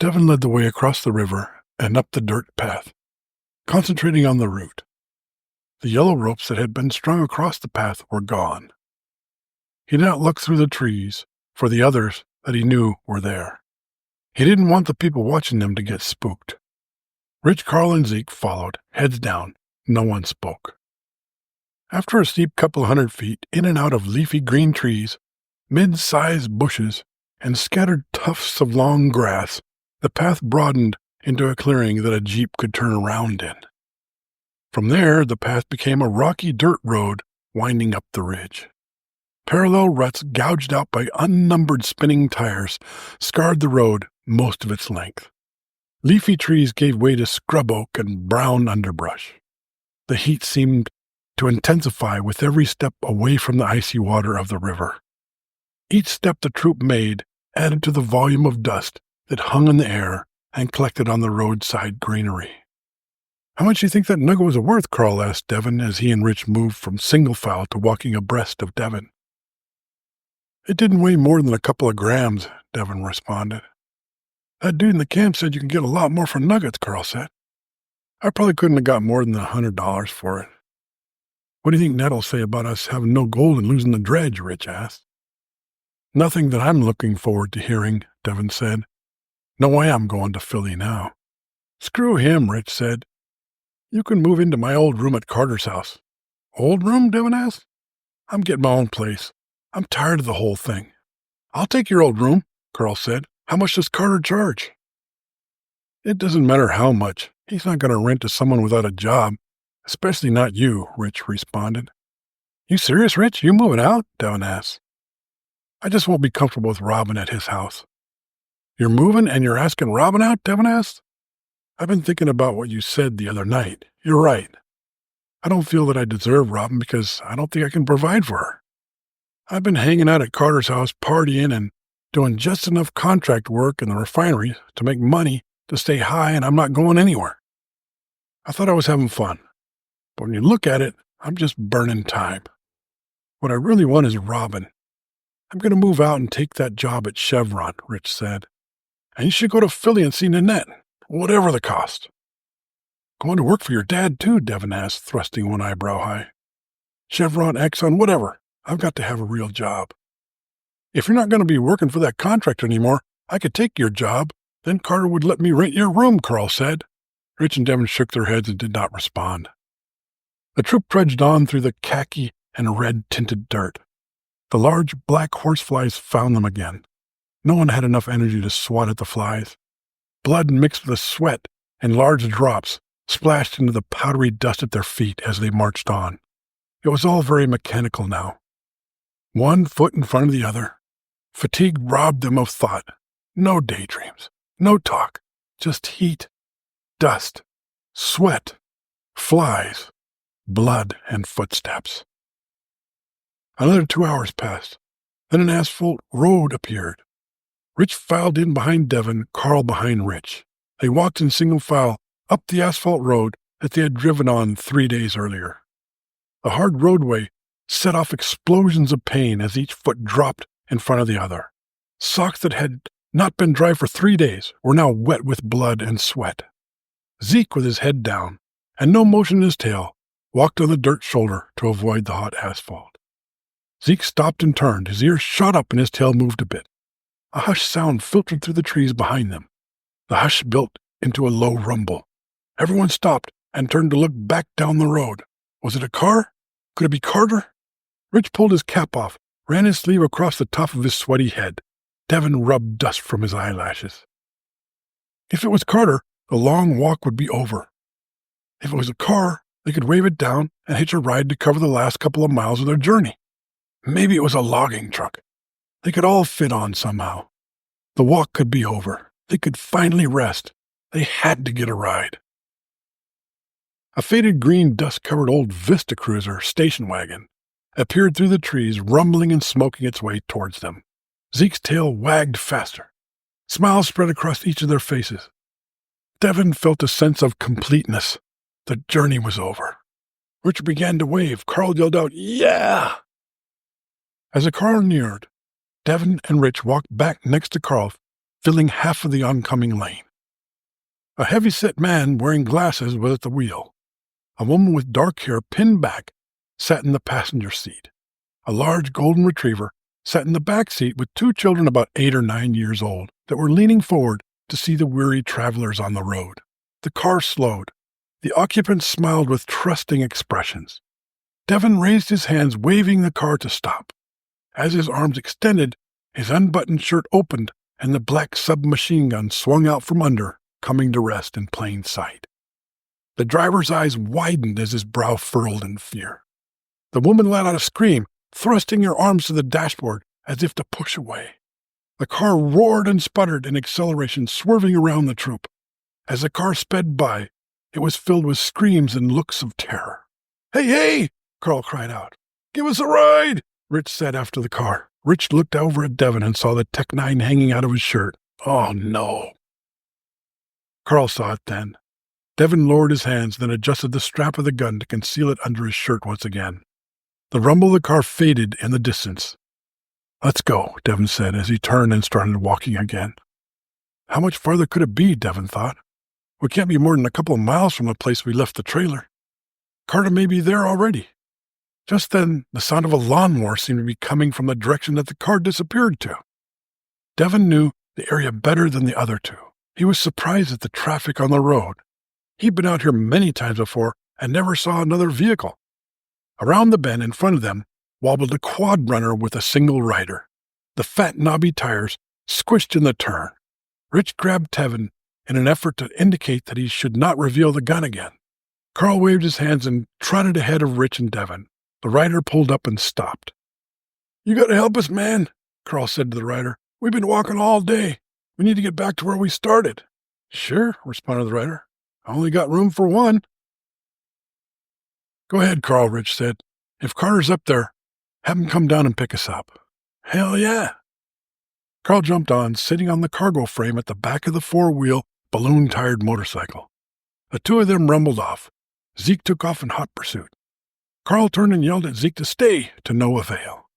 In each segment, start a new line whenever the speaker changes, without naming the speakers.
Devin led the way across the river and up the dirt path, concentrating on the route. The yellow ropes that had been strung across the path were gone. He did not look through the trees for the others that he knew were there. He didn't want the people watching them to get spooked. Rich, Carl, and Zeke followed, heads down. No one spoke. After a steep couple 100 feet in and out of leafy green trees, mid-sized bushes, and scattered tufts of long grass, the path broadened into a clearing that a jeep could turn around in. From there, the path became a rocky dirt road winding up the ridge. Parallel ruts gouged out by unnumbered spinning tires scarred the road most of its length. Leafy trees gave way to scrub oak and brown underbrush. The heat seemed to intensify with every step away from the icy water of the river. Each step the troop made added to the volume of dust that hung in the air and collected on the roadside greenery. "How much do you think that nugget was worth?" Carl asked Devin as he and Rich moved from single file to walking abreast of Devin. "It didn't weigh more than a couple of grams," Devin responded. "That dude in the camp said you can get a lot more for nuggets," Carl said. "I probably couldn't have got more than $100 for it." "What do you think Ned'll say about us having no gold and losing the dredge?" Rich asked. "Nothing that I'm looking forward to hearing," Devin said. "No way I'm going to Philly now." "Screw him," Rich said. "You can move into my old room at Carter's house." "Old room?" Devin asked. "I'm getting my own place. I'm tired of the whole thing." "I'll take your old room," Carl said. "How much does Carter charge?" "It doesn't matter how much. He's not going to rent to someone without a job, especially not you," Rich responded. "You serious, Rich? You moving out?" Devin asked. "I just won't be comfortable with Robin at his house." "You're moving and you're asking Robin out?" Devin asked. "I've been thinking about what you said the other night. You're right. I don't feel that I deserve Robin because I don't think I can provide for her. I've been hanging out at Carter's house, partying and doing just enough contract work in the refinery to make money to stay high, and I'm not going anywhere. I thought I was having fun, but when you look at it, I'm just burning time. What I really want is Robin. I'm going to move out and take that job at Chevron," Rich said. "And you should go to Philly and see Nanette, whatever the cost." "Going to work for your dad, too?" Devin asked, thrusting one eyebrow high. "Chevron, Exxon, whatever. I've got to have a real job." "If you're not going to be working for that contractor anymore, I could take your job. Then Carter would let me rent your room," Carl said. Rich and Devin shook their heads and did not respond. The troop trudged on through the khaki and red-tinted dirt. The large black horseflies found them again. No one had enough energy to swat at the flies. Blood mixed with sweat and large drops splashed into the powdery dust at their feet as they marched on. It was all very mechanical now. One foot in front of the other. Fatigue robbed them of thought. No daydreams, no talk, just heat, dust, sweat, flies, blood, and footsteps. Another 2 hours passed. Then an asphalt road appeared. Rich filed in behind Devin, Carl behind Rich. They walked in single file up the asphalt road that they had driven on 3 days earlier. The hard roadway set off explosions of pain as each foot dropped in front of the other. Socks that had not been dry for 3 days were now wet with blood and sweat. Zeke, with his head down and no motion in his tail, walked on the dirt shoulder to avoid the hot asphalt. Zeke stopped and turned. His ears shot up and his tail moved a bit. A hushed sound filtered through the trees behind them. The hush built into a low rumble. Everyone stopped and turned to look back down the road. Was it a car? Could it be Carter? Rich pulled his cap off, ran his sleeve across the top of his sweaty head. Devin rubbed dust from his eyelashes. If it was Carter, the long walk would be over. If it was a car, they could wave it down and hitch a ride to cover the last couple of miles of their journey. Maybe it was a logging truck. They could all fit on somehow. The walk could be over. They could finally rest. They had to get a ride. A faded green dust-covered old Vista Cruiser station wagon appeared through the trees, rumbling and smoking its way towards them. Zeke's tail wagged faster. Smiles spread across each of their faces. Devin felt a sense of completeness. The journey was over. Rich began to wave. Carl yelled out, "Yeah!" As the car neared, Devin and Rich walked back next to Carl, filling half of the oncoming lane. A heavy-set man wearing glasses was at the wheel. A woman with dark hair pinned back sat in the passenger seat. A large golden retriever sat in the back seat with two children about 8 or 9 years old that were leaning forward to see the weary travelers on the road. The car slowed. The occupants smiled with trusting expressions. Devin raised his hands, waving the car to stop. As his arms extended, his unbuttoned shirt opened and the black submachine gun swung out from under, coming to rest in plain sight. The driver's eyes widened as his brow furrowed in fear. The woman let out a scream, thrusting her arms to the dashboard as if to push away. The car roared and sputtered in acceleration, swerving around the troop. As the car sped by, it was filled with screams and looks of terror. "Hey, hey!" Carl cried out. "Give us a ride!" Rich said after the car. Rich looked over at Devin and saw the Tech-9 hanging out of his shirt. Oh, no. Carl saw it then. Devin lowered his hands, then adjusted the strap of the gun to conceal it under his shirt once again. The rumble of the car faded in the distance. "Let's go," Devin said as he turned and started walking again. How much farther could it be, Devin thought. We can't be more than a couple of miles from the place we left the trailer. Carter may be there already. Just then, the sound of a lawnmower seemed to be coming from the direction that the car disappeared to. Devin knew the area better than the other two. He was surprised at the traffic on the road. He'd been out here many times before and never saw another vehicle. Around the bend in front of them wobbled a quad runner with a single rider. The fat, knobby tires squished in the turn. Rich grabbed Devin in an effort to indicate that he should not reveal the gun again. Carl waved his hands and trotted ahead of Rich and Devin. The rider pulled up and stopped. "You gotta help us, man," Carl said to the rider. "We've been walking all day. We need to get back to where we started." "Sure," responded the rider. "I only got room for one." "Go ahead, Carl," Rich said. "If Carter's up there, have him come down and pick us up." "Hell yeah." Carl jumped on, sitting on the cargo frame at the back of the four-wheel, balloon-tired motorcycle. The two of them rumbled off. Zeke took off in hot pursuit. Carl turned and yelled at Zeke to stay, to no avail.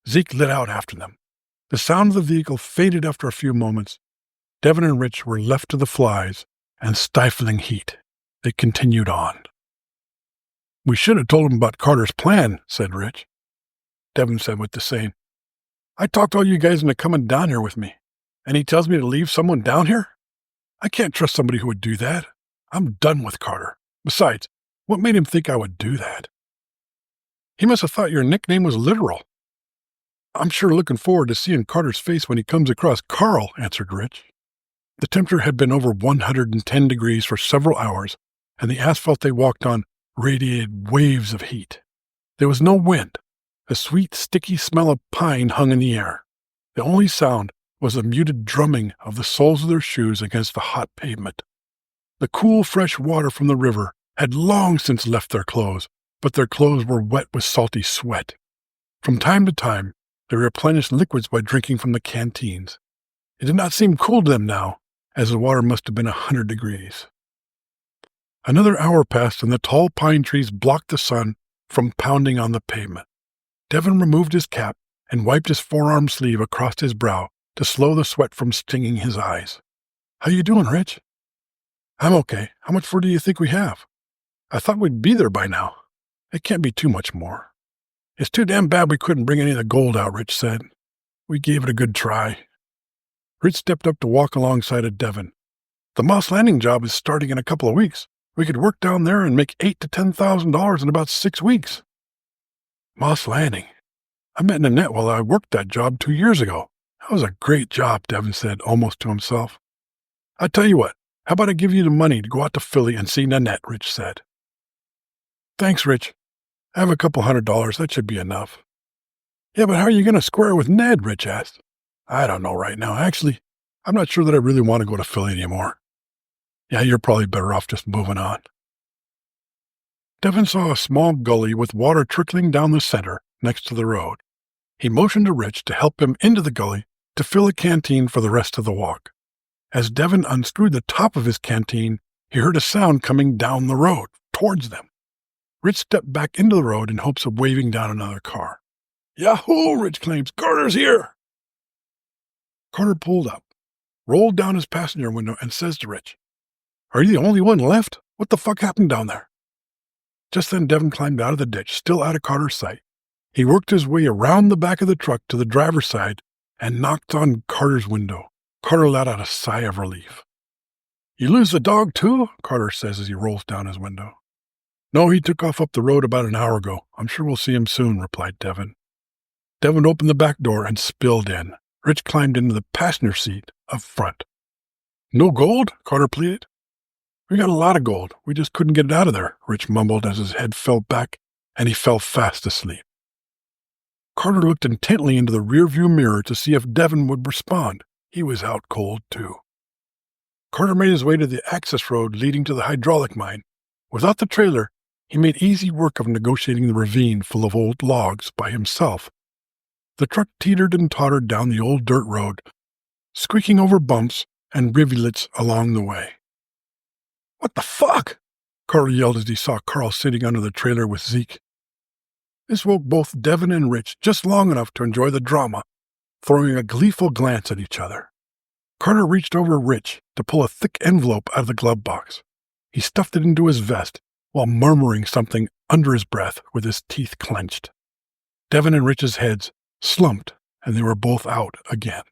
Zeke lit out after them. The sound of the vehicle faded after a few moments. Devin and Rich were left to the flies and stifling heat. They continued on. "We should have told him about Carter's plan," said Rich. Devin said with disdain, "I talked all you guys into coming down here with me, and he tells me to leave someone down here? I can't trust somebody who would do that. I'm done with Carter. Besides, what made him think I would do that?" "He must have thought your nickname was literal." "I'm sure looking forward to seeing Carter's face when he comes across Carl," answered Rich. The temperature had been over 110 degrees for several hours, and the asphalt they walked on radiated waves of heat. There was no wind. A sweet, sticky smell of pine hung in the air. The only sound was the muted drumming of the soles of their shoes against the hot pavement. The cool, fresh water from the river had long since left their clothes, but their clothes were wet with salty sweat. From time to time, they replenished liquids by drinking from the canteens. It did not seem cool to them now, as the water must have been 100 degrees. Another hour passed, and the tall pine trees blocked the sun from pounding on the pavement. Devin removed his cap and wiped his forearm sleeve across his brow to slow the sweat from stinging his eyes. "How you doing, Rich?" "I'm okay. How much further do you think we have?" "I thought we'd be there by now. It can't be too much more." "It's too damn bad we couldn't bring any of the gold out," Rich said. "We gave it a good try." Rich stepped up to walk alongside of Devin. "The Moss Landing job is starting in a couple of weeks. We could work down there and make $8,000 to $10,000 in about 6 weeks. Moss Landing. I met Nanette while I worked that job 2 years ago. That was a great job," Devin said, almost to himself. "I tell you what, how about I give you the money to go out to Philly and see Nanette," Rich said. "Thanks, Rich. I have a couple $100. That should be enough." "Yeah, but how are you going to square it with Ned?" Rich asked. "I don't know right now. Actually, I'm not sure that I really want to go to Philly anymore." "Yeah, you're probably better off just moving on." Devin saw a small gully with water trickling down the center next to the road. He motioned to Rich to help him into the gully to fill a canteen for the rest of the walk. As Devin unscrewed the top of his canteen, he heard a sound coming down the road, towards them. Rich stepped back into the road in hopes of waving down another car. "Yahoo!" Rich claims. "Carter's here!" Carter pulled up. rolled down his passenger window and says to Rich, "Are you the only one left? What the fuck happened down there?" Just then Devin climbed out of the ditch, still out of Carter's sight. He worked his way around the back of the truck to the driver's side and knocked on Carter's window. Carter let out a sigh of relief. "You lose the dog too?" Carter says as he rolls down his window. "No, he took off up the road about an hour ago. I'm sure we'll see him soon," replied Devin. Devin opened the back door and spilled in. Rich climbed into the passenger seat up front. "No gold?" Carter pleaded. "We got a lot of gold. We just couldn't get it out of there," Rich mumbled as his head fell back and he fell fast asleep. Carter looked intently into the rearview mirror to see if Devin would respond. He was out cold, too. Carter made his way to the access road leading to the hydraulic mine. Without the trailer, he made easy work of negotiating the ravine full of old logs by himself. The truck teetered and tottered down the old dirt road, squeaking over bumps and rivulets along the way. "What the fuck?" Carter yelled as he saw Carl sitting under the trailer with Zeke. This woke both Devin and Rich just long enough to enjoy the drama, throwing a gleeful glance at each other. Carter reached over Rich to pull a thick envelope out of the glove box. He stuffed it into his vest while murmuring something under his breath with his teeth clenched. Devin and Rich's heads slumped, and they were both out again.